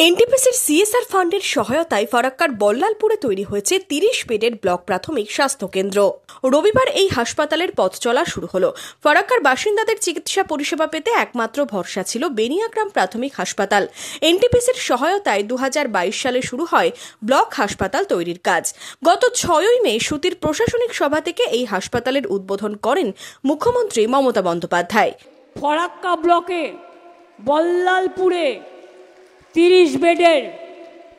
এনটিপিসির CSR ফান্ডের সহায়তায় ফারাক্কার বল্লালপুরে তৈরি হয়েছে 30 বেডের ব্লক প্রাথমিক স্বাস্থ্য কেন্দ্র। রবিবার এই হাসপাতালের পথ চলা শুরু হলো। ফারাক্কার বাসিন্দাদের চিকিৎসা পরিষেবা পেতে একমাত্র ভরসা ছিল বেনিয়াগ্রাম প্রাথমিক হাসপাতাল। এনটিপিসির সহায়তায় 2022 সালে শুরু হয় ব্লক হাসপাতাল তৈরির কাজ। গত 6 মে সুতির প্রশাসনিক সভা থেকে এই হাসপাতালের উদ্বোধন করেন মুখ্যমন্ত্রী মমতা বন্দ্যোপাধ্যায়। ফারাক্কা ব্লকে বল্লালপুরে 30 বেডের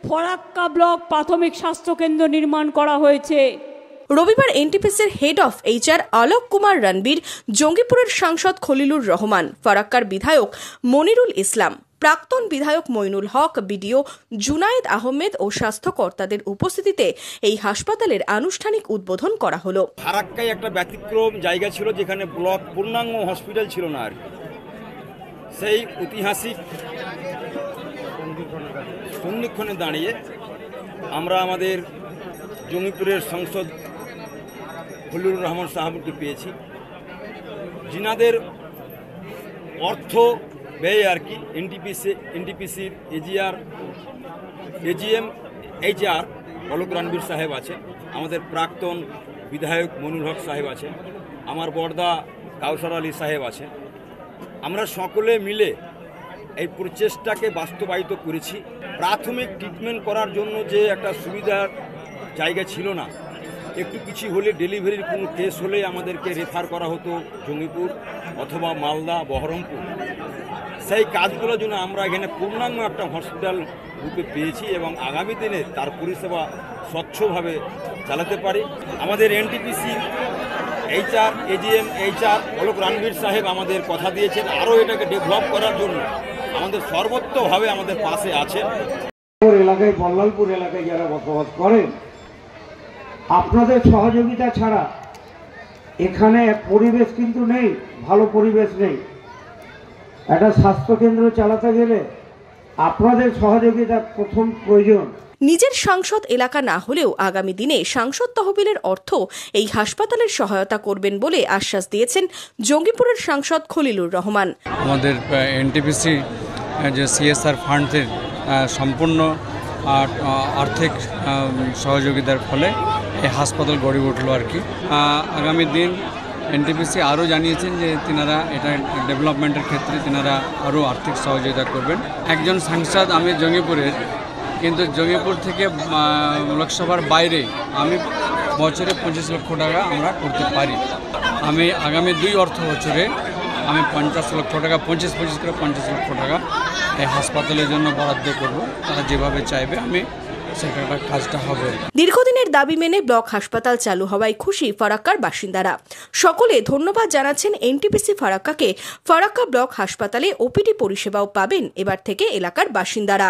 ফারাক্কা ব্লক প্রাথমিক স্বাস্থ্যকেন্দ্র নির্মাণ করা হয়েছে। রবিবার এনটিপিসির হেড অফ এইচআর আলোক কুমার রণবীর, জঙ্গিপুরের সাংসদ খলিলুর রহমান, ফারাক্কার বিধায়ক মনিরুল ইসলাম, প্রাক্তন বিধায়ক মইনুল হক, বিডিও জুনায়েদ আহমেদ ও স্বাস্থ্যকর্তাদের উপস্থিতিতে এই হাসপাতালের আনুষ্ঠানিক উদ্বোধন করা হলো। ফারাক্কায় একটা ব্যতিক্রম জায়গা ছিল যেখানে ব্লক পূর্ণাঙ্গ হসপিটাল ছিল না আর সেই ঐতিহাসিক সন্নিক্ষণে দাঁড়িয়ে আমরা আমাদের জঙ্গিপুরের সাংসদ খলিলুর রহমান সাহেবকে পেয়েছি, যিনাদের অর্থ ব্যয় আর কি এনটিপিসির এজিএম এইচআর আলোক রণবীর সাহেব আছে, আমাদের প্রাক্তন বিধায়ক মনিরুল হক সাহেব আছে, আমার বড়দা কাউসার আলী সাহেব আছে। আমরা সকলে মিলে এই প্রচেষ্টাকে বাস্তবায়িত করেছি। প্রাথমিক ট্রিটমেন্ট করার জন্য যে একটা সুবিধার জায়গা ছিল না, একটু কিছু হলে ডেলিভারির কোনো কেস হলে আমাদেরকে রেফার করা হতো জঙ্গিপুর অথবা মালদা, বহরমপুর। সেই কাজগুলোর জন্য আমরা এখানে পূর্ণাঙ্গ একটা হসপিটাল রূপে পেয়েছি এবং আগামী দিনে তার পরিষেবা স্বচ্ছভাবে চালাতে পারি। আমাদের এনটিপিসি এইচআর এজিএম এইচআর আলোক রণবীর সাহেব আমাদের কথা দিয়েছেন আরও এটাকে ডেভেলপ করার জন্য আমাদের সর্বত্রভাবে আমাদের পাশে আছেন। এলাকায় বল্লালপুর এলাকায় যারা বসবাস করেন, আপনাদের সহযোগিতা ছাড়া এখানে পরিবেশ কিন্তু নেই, ভালো পরিবেশ নেই। একটা স্বাস্থ্যকেন্দ্র চালাতে গেলে আপনাদের সহযোগিতা প্রথম প্রয়োজন। নিজের সাংসদ এলাকা না হলেও আগামী দিনে সাংসদ তহবিলের অর্থ এই হাসপাতালের সহায়তা করবেন বলে আশ্বাস দিয়েছেন জঙ্গিপুরের সাংসদ খলিলুর রহমান। আমাদের এনটিপিসি যে সিএসআর ফান্ডের সম্পূর্ণ আর্থিক সহযোগিতার ফলে এই হাসপাতাল গড়ে উঠলো আর কি। আগামী দিন এনটিপিসি আরও জানিয়েছেন যে তিনারা এটা ডেভেলপমেন্টের ক্ষেত্রে তিনারা আরও আর্থিক সহযোগিতা করবেন। একজন সাংসদ আমি জঙ্গিপুরের, কিন্তু জঙ্গিপুর থেকে লোকসভার বাইরে আমি বছরে 25 লক্ষ টাকা আমরা করতে পারি। আমি আগামী 2 অর্থ বছরে আমি 50 লক্ষ টাকা 25 করে 50 লক্ষ টাকা এই হাসপাতালের জন্য বরাদ্দ করব। তারা যেভাবে চাইবে আমি সেটা কাজটা হবে। দীর্ঘদিনের দাবি মেনে ব্লক হাসপাতাল চালু হওয়ায় খুশি ফারাক্কার বাসিন্দারা। সকলে ধন্যবাদ জানাচ্ছেন এনটিপিসি ফারাক্কাকে। ফারাক্কা ব্লক হাসপাতালে ওপিডি পরিষেবাও পাবেন এবার থেকে এলাকার বাসিন্দারা।